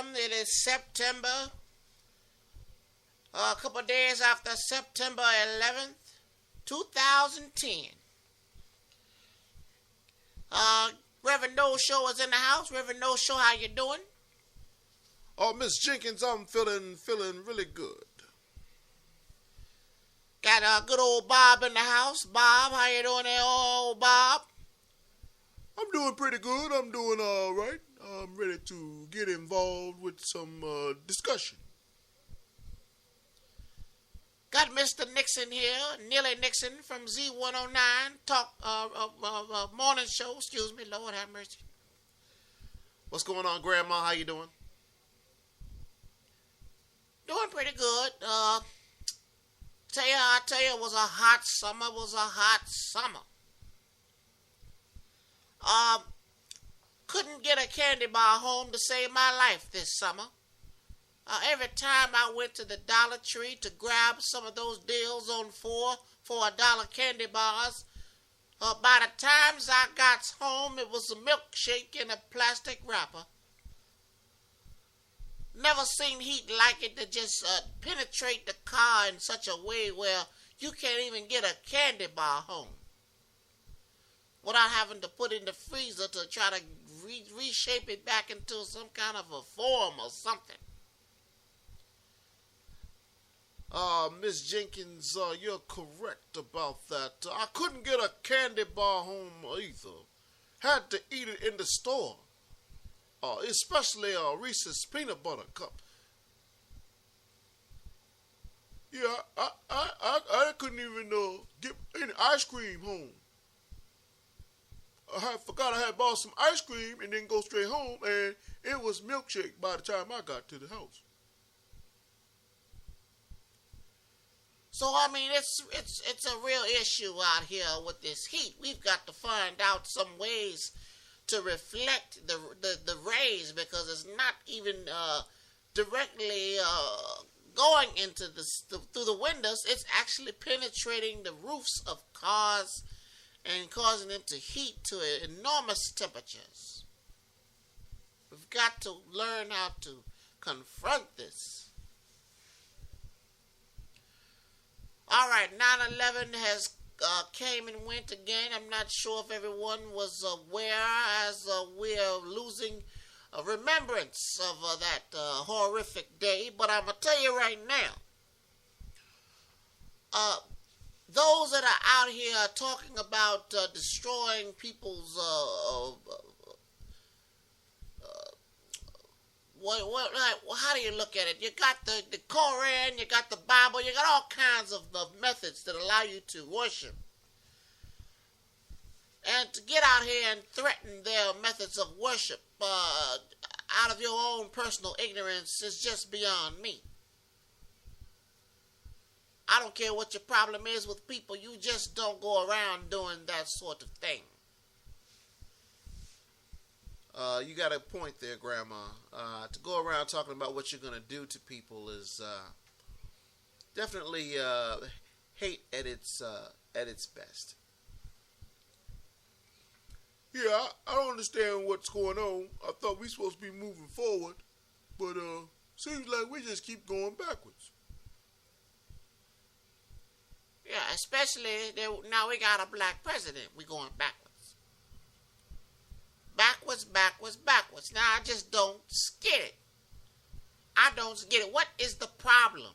p.m. It is September, a couple of days after September 11th, 2010. Reverend No Show is in the house. Reverend No Show, how you doing? Oh, Miss Jenkins, I'm feeling really good. Got good old Bob in the house. Bob, how you doing there, old Bob? I'm doing pretty good. I'm doing all right. I'm ready to get involved with some discussion. Got Mr. Nixon here, Nealy Nixon from Z109 Talk morning show. Excuse me, Lord have mercy. What's going on, Grandma? How you doing? Doing pretty good. I tell you, it was a hot summer. Couldn't get a candy bar home to save my life this summer. Every time I went to the Dollar Tree to grab some of those deals on $4 candy bars, by the times I got home, it was a milkshake in a plastic wrapper. Never seen heat like it to just penetrate the car in such a way where you can't even get a candy bar home without having to put it in the freezer to try to reshape it back into some kind of a form or something. Miss Jenkins, you're correct about that. I couldn't get a candy bar home either. Had to eat it in the store. Especially Reese's peanut butter cup. Yeah, I couldn't even get any ice cream home. I forgot I had bought some ice cream and then go straight home, and it was milkshake by the time I got to the house. So I mean, it's a real issue out here with this heat. We've got to find out some ways to reflect the rays, because it's not even directly going into through the windows. It's actually penetrating the roofs of cars and causing them to heat to enormous temperatures. We've got to learn how to confront this. All right, 9/11 has came and went again. I'm not sure if everyone was aware, as we are losing a remembrance of that horrific day. But I'm going to tell you right now, those that are out here talking about destroying people's how do you look at it? You got the Koran, you got the Bible, you got all kinds of methods that allow you to worship. And to get out here and threaten their methods of worship out of your own personal ignorance is just beyond me. I don't care what your problem is with people, you just don't go around doing that sort of thing. You got a point there, Grandma. To go around talking about what you're going to do to people is definitely hate at its best. Yeah, I don't understand what's going on. I thought we supposed to be moving forward, but seems like we just keep going backwards. Yeah, especially now we got a black president. We're going backwards. Backwards. Now, I just don't get it. I don't get it. What is the problem?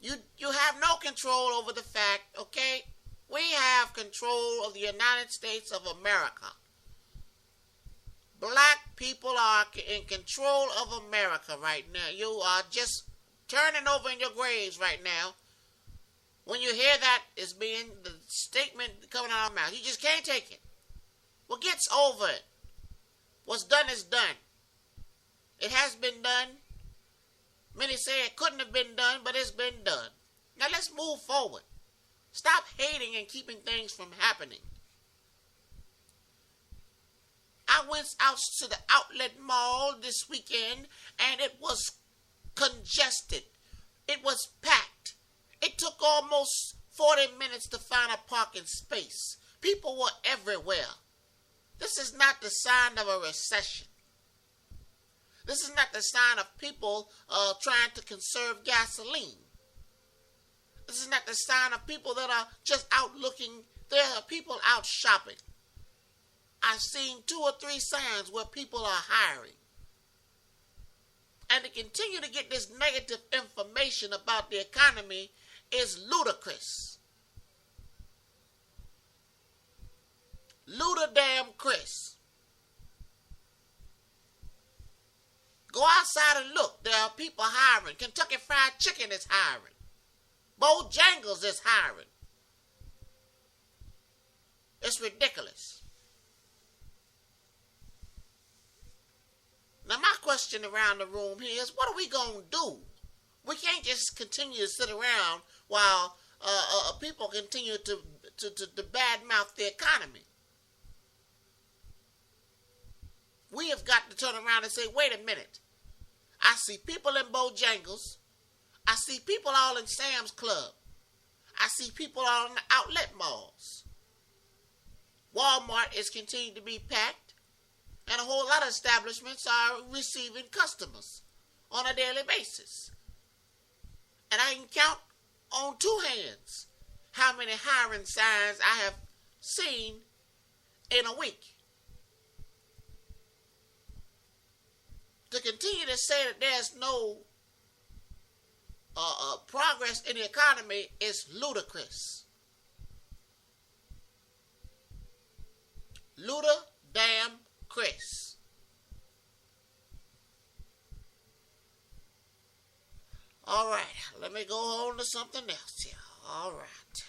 You have no control over the fact, okay? We have control of the United States of America. Black people are in control of America right now. You are just turning over in your graves right now. When you hear that as being the statement coming out of our mouth, you just can't take it. Well, gets over it. What's done is done. It has been done. Many say it couldn't have been done, but it's been done. Now let's move forward. Stop hating and keeping things from happening. I went out to the outlet mall this weekend, and it was congested. It was packed. It took almost 40 minutes to find a parking space. People were everywhere. This is not the sign of a recession. This is not the sign of people trying to conserve gasoline. This is not the sign of people that are just out looking. There are people out shopping. I've seen 2 or 3 signs where people are hiring. And to continue to get this negative information about the economy is ludicrous. Luda-damn-Chris. Go outside and look. There are people hiring. Kentucky Fried Chicken is hiring. Bojangles is hiring. It's ridiculous. Now my question around the room here is, what are we going to do? We can't just continue to sit around while people continue to badmouth the economy. We have got to turn around and say, wait a minute. I see people in Bojangles. I see people all in Sam's Club. I see people all in the outlet malls. Walmart is continuing to be packed, and a whole lot of establishments are receiving customers on a daily basis. And I can count on 2 hands how many hiring signs I have seen in a week. To continue to say that there's no progress in the economy is ludicrous. Luda-damn-Chris. All right, let me go on to something else here. All right.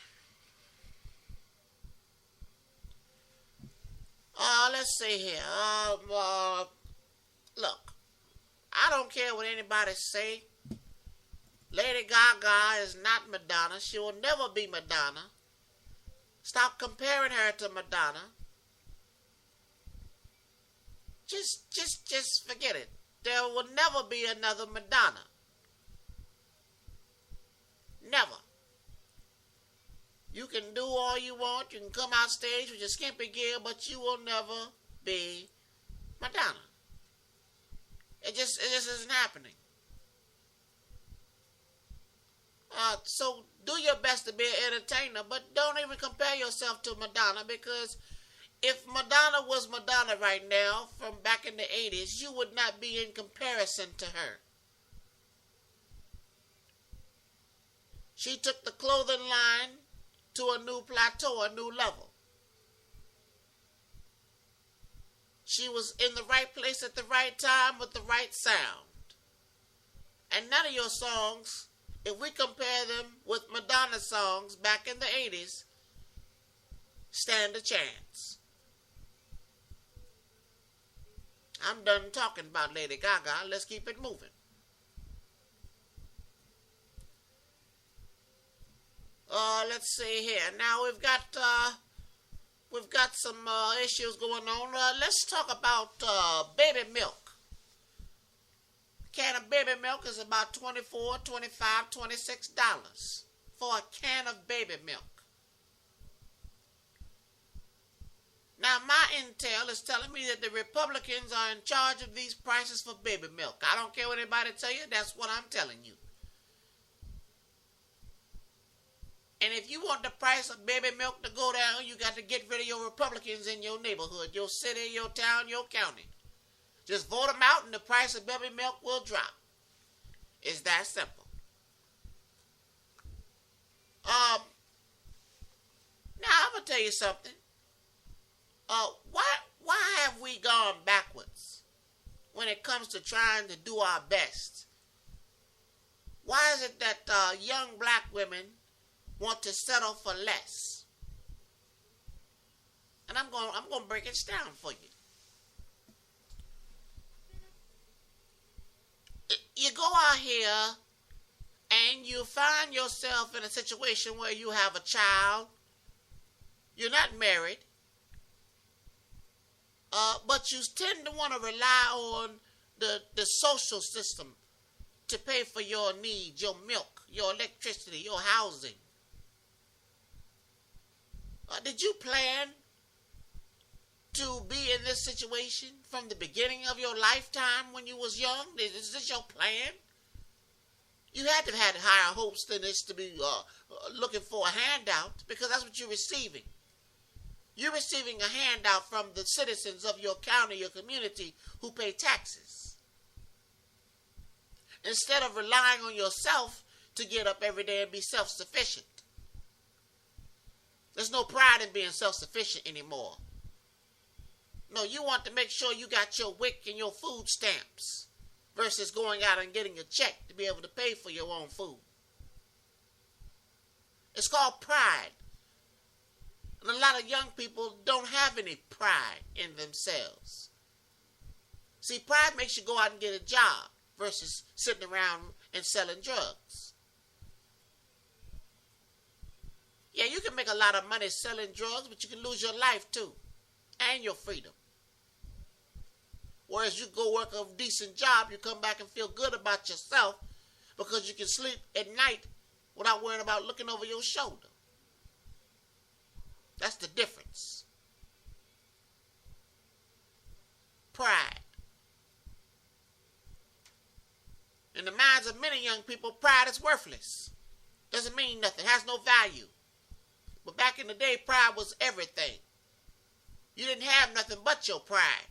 Let's see here. Look, I don't care what anybody say. Lady Gaga is not Madonna. She will never be Madonna. Stop comparing her to Madonna. Just forget it. There will never be another Madonna. Never. You can do all you want. You can come out stage with your skimpy gear, but you will never be Madonna. It just isn't happening. So do your best to be an entertainer, but don't even compare yourself to Madonna, because if Madonna was Madonna right now from back in the 80s, you would not be in comparison to her. She took the clothing line to a new plateau, a new level. She was in the right place at the right time with the right sound. And none of your songs, if we compare them with Madonna songs back in the 80s, stand a chance. I'm done talking about Lady Gaga. Let's keep it moving. Let's see here. Now we've got some issues going on. Let's talk about baby milk. A can of baby milk is about $24, $25, $26 for a can of baby milk. Now, my intel is telling me that the Republicans are in charge of these prices for baby milk. I don't care what anybody tell you, that's what I'm telling you. And if you want the price of baby milk to go down, you got to get rid of your Republicans in your neighborhood, your city, your town, your county. Just vote them out and the price of baby milk will drop. It's that simple. Now, I'm going to tell you something. Why have we gone backwards when it comes to trying to do our best? Why is it that young black women want to settle for less? And I'm going to break it down for you. You go out here and you find yourself in a situation where you have a child. You're not married. But you tend to want to rely on the social system to pay for your needs, your milk, your electricity, your housing. Did you plan to be in this situation from the beginning of your lifetime when you was young? Is this your plan? You had to have had higher hopes than this to be looking for a handout, because that's what you're receiving. You're receiving a handout from the citizens of your county, your community, who pay taxes. Instead of relying on yourself to get up every day and be self-sufficient. There's no pride in being self-sufficient anymore. No, you want to make sure you got your WIC and your food stamps versus going out and getting a check to be able to pay for your own food. It's called pride. And a lot of young people don't have any pride in themselves. See, pride makes you go out and get a job versus sitting around and selling drugs. Yeah, you can make a lot of money selling drugs, but you can lose your life too, and your freedom. Whereas you go work a decent job, you come back and feel good about yourself because you can sleep at night without worrying about looking over your shoulder. That's the difference. Pride. In the minds of many young people, pride is worthless. Doesn't mean nothing, has no value. But back in the day, pride was everything. You didn't have nothing but your pride.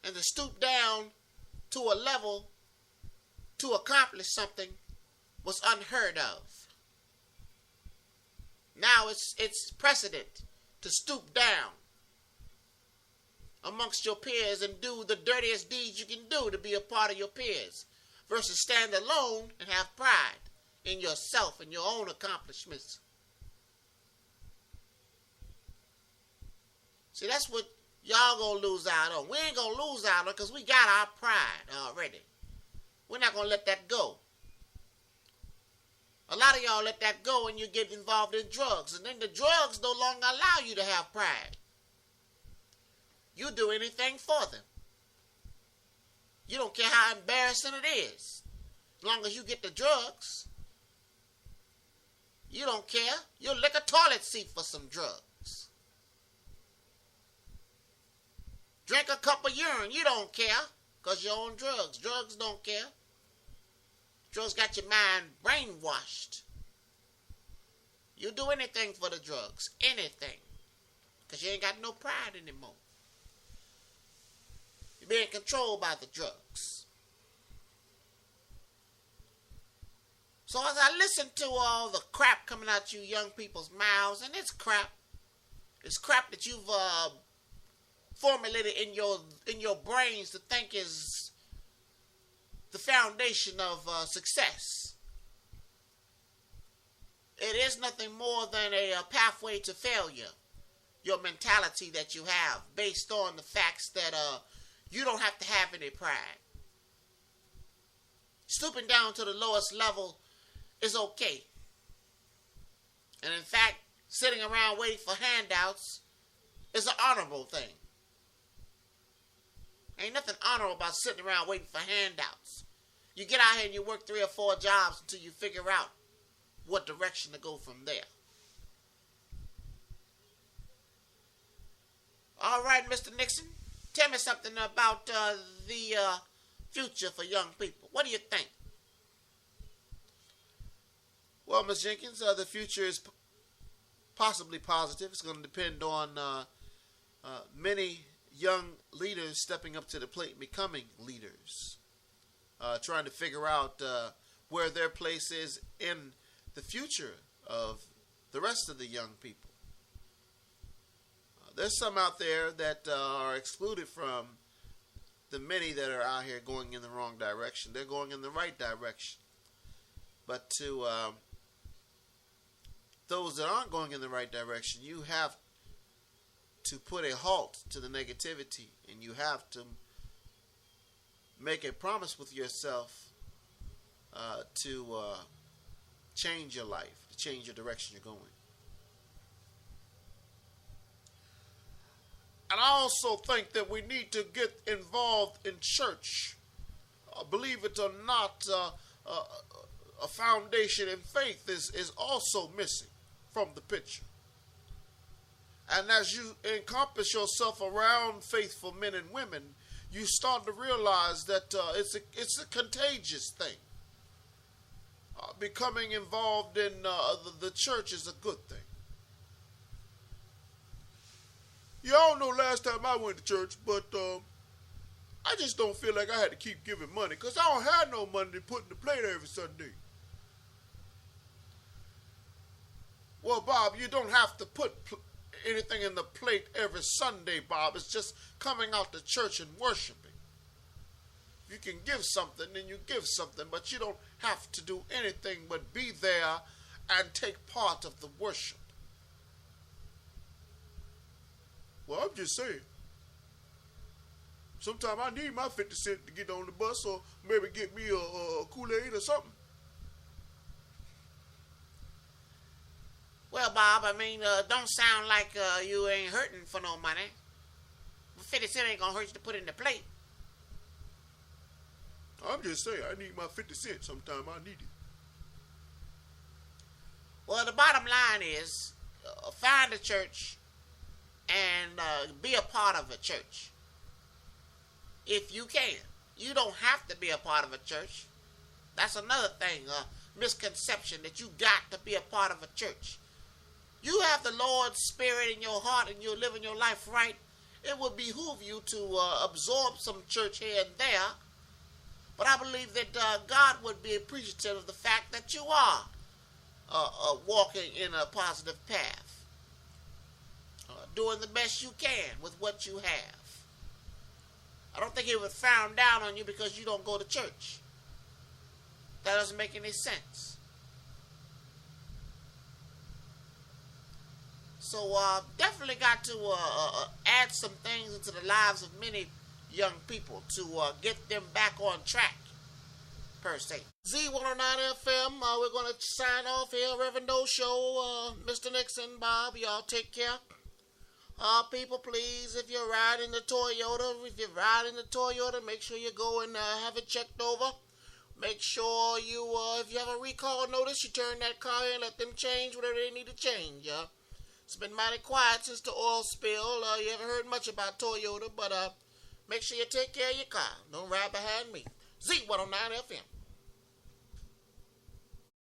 And to stoop down to a level to accomplish something was unheard of. Now it's precedent to stoop down amongst your peers and do the dirtiest deeds you can do to be a part of your peers, versus stand alone and have pride in yourself and your own accomplishments. See, that's what y'all gonna lose out on. We ain't gonna lose out on because we got our pride already. We're not gonna let that go. A lot of y'all let that go and you get involved in drugs. And then the drugs no longer allow you to have pride. You do anything for them. You don't care how embarrassing it is. As long as you get the drugs. You don't care. You'll lick a toilet seat for some drugs. Drink a cup of urine. You don't care because you're on drugs. Drugs don't care. Drugs got your mind brainwashed. You do anything for the drugs. Anything. Because you ain't got no pride anymore. You're being controlled by the drugs. So as I listen to all the crap coming out you young people's mouths, and it's crap. It's crap that you've formulated in your brains to think is the foundation of success. It is nothing more than a pathway to failure. Your mentality that you have based on the facts that you don't have to have any pride. Stooping down to the lowest level is okay. And in fact, sitting around waiting for handouts is an honorable thing. Ain't nothing honorable about sitting around waiting for handouts. You get out here and you work 3 or 4 jobs until you figure out what direction to go from there. All right, Mr. Nixon, tell me something about the future for young people. What do you think? Well, Ms. Jenkins, the future is possibly positive. It's going to depend on many young leaders stepping up to the plate and becoming leaders. Trying to figure out where their place is in the future of the rest of the young people. There's some out there that are excluded from the many that are out here going in the wrong direction. They're going in the right direction. But to those that aren't going in the right direction, you have to put a halt to the negativity, and you have to make a promise with yourself to change your life, to change your direction you're going. And I also think that we need to get involved in church. Believe it or not, a foundation in faith is also missing from the picture. And as you encompass yourself around faithful men and women, you start to realize that it's a contagious thing. Becoming involved in the church is a good thing. Yeah, I don't know last time I went to church, but I just don't feel like I had to keep giving money because I don't have no money to put in the plate every Sunday. Well, Bob, you don't have to put anything in the plate every Sunday, Bob. It's just coming out to church and worshiping. You can give something, then you give something, but you don't have to do anything but be there and take part of the worship. Well, I'm just saying. Sometimes I need my 50 cents to get on the bus or maybe get me a Kool-Aid or something. Well, Bob, I mean, don't sound like you ain't hurting for no money. 50 cents ain't gonna hurt you to put in the plate. I'm just saying, I need my 50 cents. Sometimes I need it. Well, the bottom line is, find a church and be a part of a church. If you can. You don't have to be a part of a church. That's another thing, misconception, that you got to be a part of a church. You have the Lord's Spirit in your heart and you're living your life right. It would behoove you to absorb some church here and there. But I believe that God would be appreciative of the fact that you are walking in a positive path. Doing the best you can with what you have. I don't think he would frown down on you because you don't go to church. That doesn't make any sense. So definitely got to add some things into the lives of many young people to get them back on track, per se. Z109FM, we're going to sign off here. Reverend No Show, Mr. Nixon, Bob, y'all take care. People, please, if you're riding the Toyota, make sure you go and have it checked over. Make sure you, if you have a recall notice, you turn that car in, let them change whatever they need to change. It's been mighty quiet since the oil spill. You haven't heard much about Toyota, but make sure you take care of your car. Don't ride behind me. Z109FM.